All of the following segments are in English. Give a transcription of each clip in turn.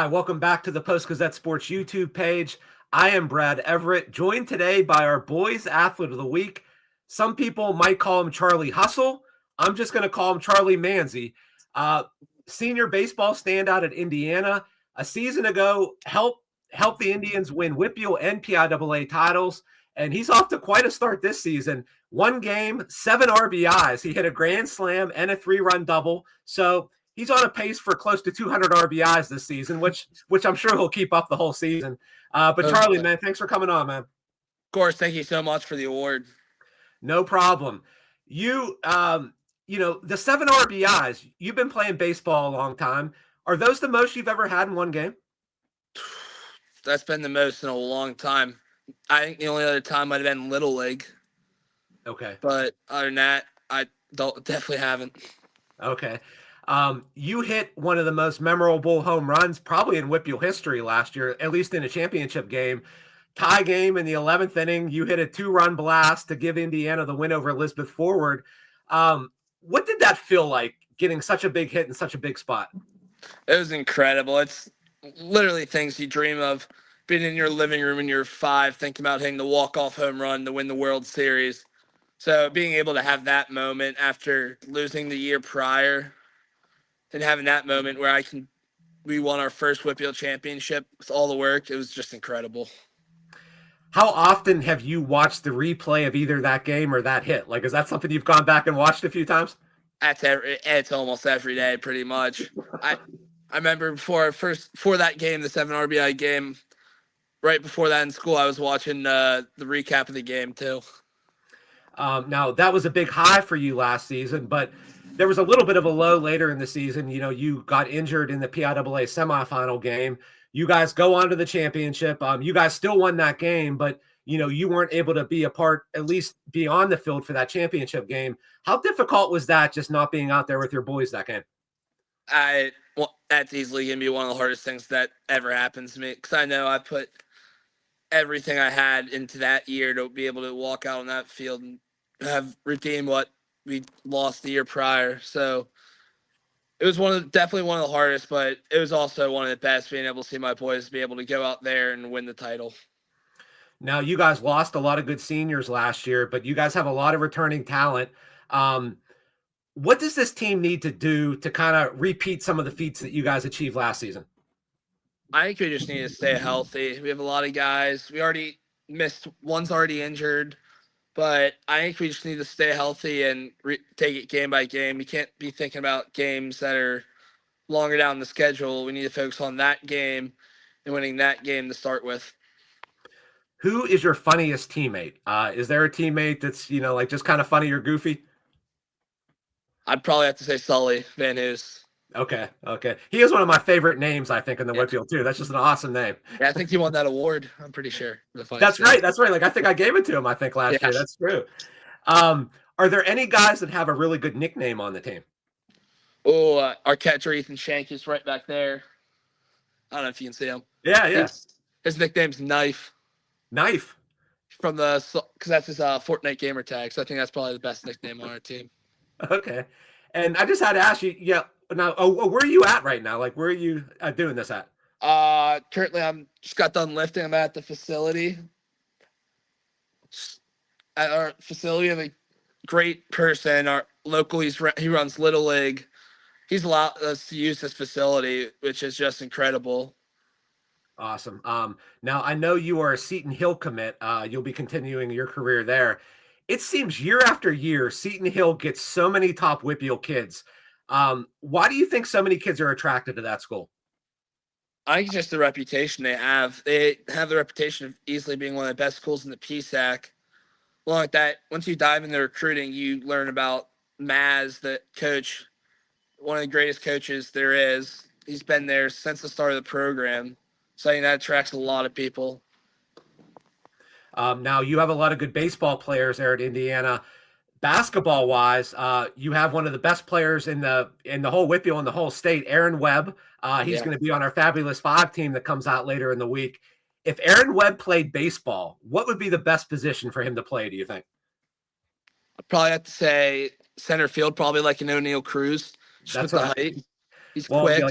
Hi, welcome back to the Post-Gazette Sports YouTube page. I am Brad Everett, joined today by our Boys Athlete of the Week. Some people might call him Charlie Hustle. I'm just going to call him Charlie Manzi. Senior baseball standout at Indiana. A season ago, helped the Indians win WPIAL and PIAA titles, and he's off to quite a start this season. One game, 7 RBIs. He hit a grand slam and a 3-run double. So he's on a pace for close to 200 RBIs this season, which I'm sure he'll keep up the whole season. But Charlie, man, thanks for coming on, man. Of course, thank you so much for the award. No problem. The 7 RBIs, you've been playing baseball a long time. Are those the most you've ever had in one game? That's been the most in a long time. I think the only other time might have been Little League. Okay. But other than that, I definitely haven't. Okay. You hit one of the most memorable home runs probably in WPIAL history last year, at least in a championship game. Tie game in the 11th inning. You hit a 2-run blast to give Indiana the win over Elizabeth Forward. What did that feel like, getting such a big hit in such a big spot? It was incredible. It's literally things you dream of. Being in your living room when you're 5, thinking about hitting the walk-off home run to win the World Series. So being able to have that moment after losing the year prior and having that moment where we won our first WPIAL championship with all the work, it was just incredible. How often have you watched the replay of either that game or that hit? Like, is that something you've gone back and watched a few times? It's almost every day, pretty much. I remember before that game, the 7 RBI game, right before that in school, I was watching the recap of the game too. Now, that was a big high for you last season, but there was a little bit of a low later in the season. You know, you got injured in the PIAA semifinal game. You guys go on to the championship. You guys still won that game, but, you weren't able to be a part, at least be on the field for that championship game. How difficult was that, just not being out there with your boys that game? That's easily going to be one of the hardest things that ever happens to me, because I know I put everything I had into that year to be able to walk out on that field and have redeemed what we lost the year prior. So it was definitely one of the hardest, but it was also one of the best, being able to see my boys be able to go out there and win the title. Now, you guys lost a lot of good seniors last year, but you guys have a lot of returning talent. What does this team need to do to kind of repeat some of the feats that you guys achieved last season? I think we just need to stay healthy. We have a lot of guys. We already missed. One's already injured. But I think we just need to stay healthy and take it game by game. We can't be thinking about games that are longer down the schedule. We need to focus on that game and winning that game to start with. Who is your funniest teammate? Is there a teammate that's, just kind of funny or goofy? I'd probably have to say Sully Van Hoos. Okay. He is one of my favorite names, I think, in the WPIAL too. That's just an awesome name. Yeah, I think he won that award. I'm pretty sure. That's right. Like, I think I gave it to him, I think, last year. That's true. Are there any guys that have a really good nickname on the team? Oh, our catcher, Ethan Shank, is right back there. I don't know if you can see him. Yeah. His nickname's Knife. Knife? Because that's his Fortnite gamer tag. So I think that's probably the best nickname on our team. Okay. And I just had to ask you, now, where are you at right now? Like, where are you doing this at? Currently, I'm just got done lifting. I'm at the facility. At our facility, we have a great person. Our local, he runs Little League. He's allowed us to use this facility, which is just incredible. Awesome. Now, I know you are a Seton Hill commit. You'll be continuing your career there. It seems year after year, Seton Hill gets so many top WPIAL kids. Why do you think so many kids are attracted to that school? I think it's just the reputation they have. They have the reputation of easily being one of the best schools in the PSAC. Along with that, once you dive into recruiting, you learn about Maz, the coach, one of the greatest coaches there is. He's been there since the start of the program. So I think that attracts a lot of people. Now, you have a lot of good baseball players there at Indiana. Basketball-wise, you have one of the best players in the whole WPIAL and the whole state, Aaron Webb. He's going to be on our Fabulous 5 team that comes out later in the week. If Aaron Webb played baseball, what would be the best position for him to play, do you think? I'd probably have to say center field, probably like an O'Neal Cruz. That's what the height. He's quick.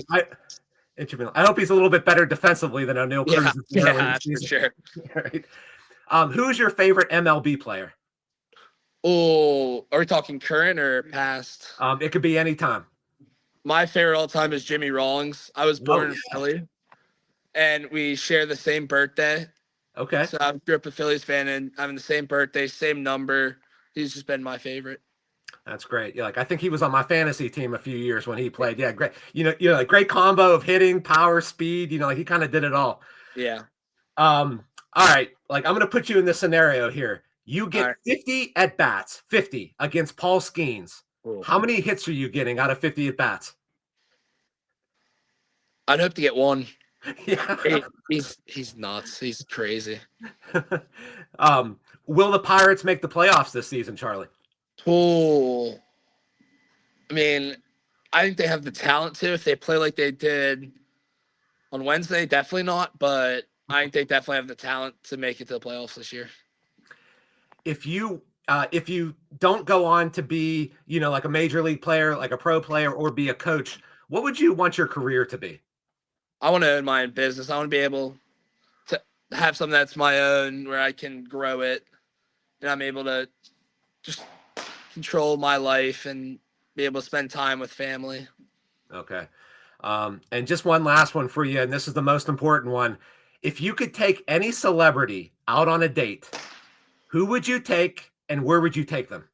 I hope he's a little bit better defensively than O'Neal Cruz. Yeah, that's for sure. Right. Who's your favorite MLB player? Oh, are we talking current or past? It could be any time. My favorite all time is Jimmy Rawlings. I was born in Philly, and we share the same birthday. Okay. So I grew up a Phillies fan, and having the same birthday, same number. He's just been my favorite. That's great. Yeah, like I think he was on my fantasy team a few years when he played. Yeah, great. Like great combo of hitting, power, speed. Like he kind of did it all. Yeah. All right. Like I'm gonna put you in this scenario here. You get 50 at bats, 50 against Paul Skenes. Ooh. How many hits are you getting out of 50 at bats? I'd hope to get one. Yeah. He's nuts. He's crazy. Will the Pirates make the playoffs this season, Charlie? Oh, I mean, I think they have the talent to. If they play like they did on Wednesday, definitely not. But I think they definitely have the talent to make it to the playoffs this year. If you don't go on to be, like a major league player, like a pro player, or be a coach, what would you want your career to be? I want to own my own business. I want to be able to have something that's my own where I can grow it and I'm able to just control my life and be able to spend time with family. Okay. And just one last one for you, and this is the most important one. If you could take any celebrity out on a date, who would you take and where would you take them?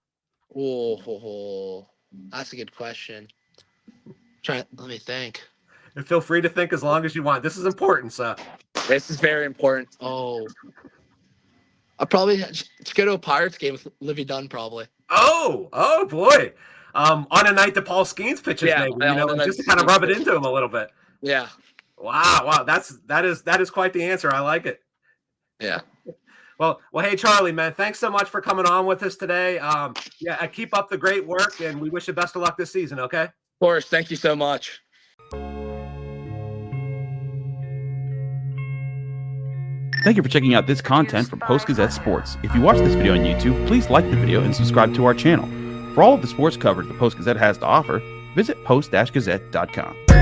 Oh, that's a good question. Let me think. And feel free to think as long as you want. This is important, so. This is very important. Oh. I'll probably just go to a Pirates game with Livy Dunn, probably. Oh boy. On a night that Paul Skenes pitches, maybe, just to kind of rub it into him a little bit. Yeah. Wow. That is quite the answer. I like it. Yeah. Well, hey, Charlie, man, thanks so much for coming on with us today. Keep up the great work, and we wish you best of luck this season, okay? Of course. Thank you so much. Thank you for checking out this content from Post-Gazette Sports. If you watch this video on YouTube, please like the video and subscribe to our channel. For all of the sports coverage the Post-Gazette has to offer, visit post-gazette.com.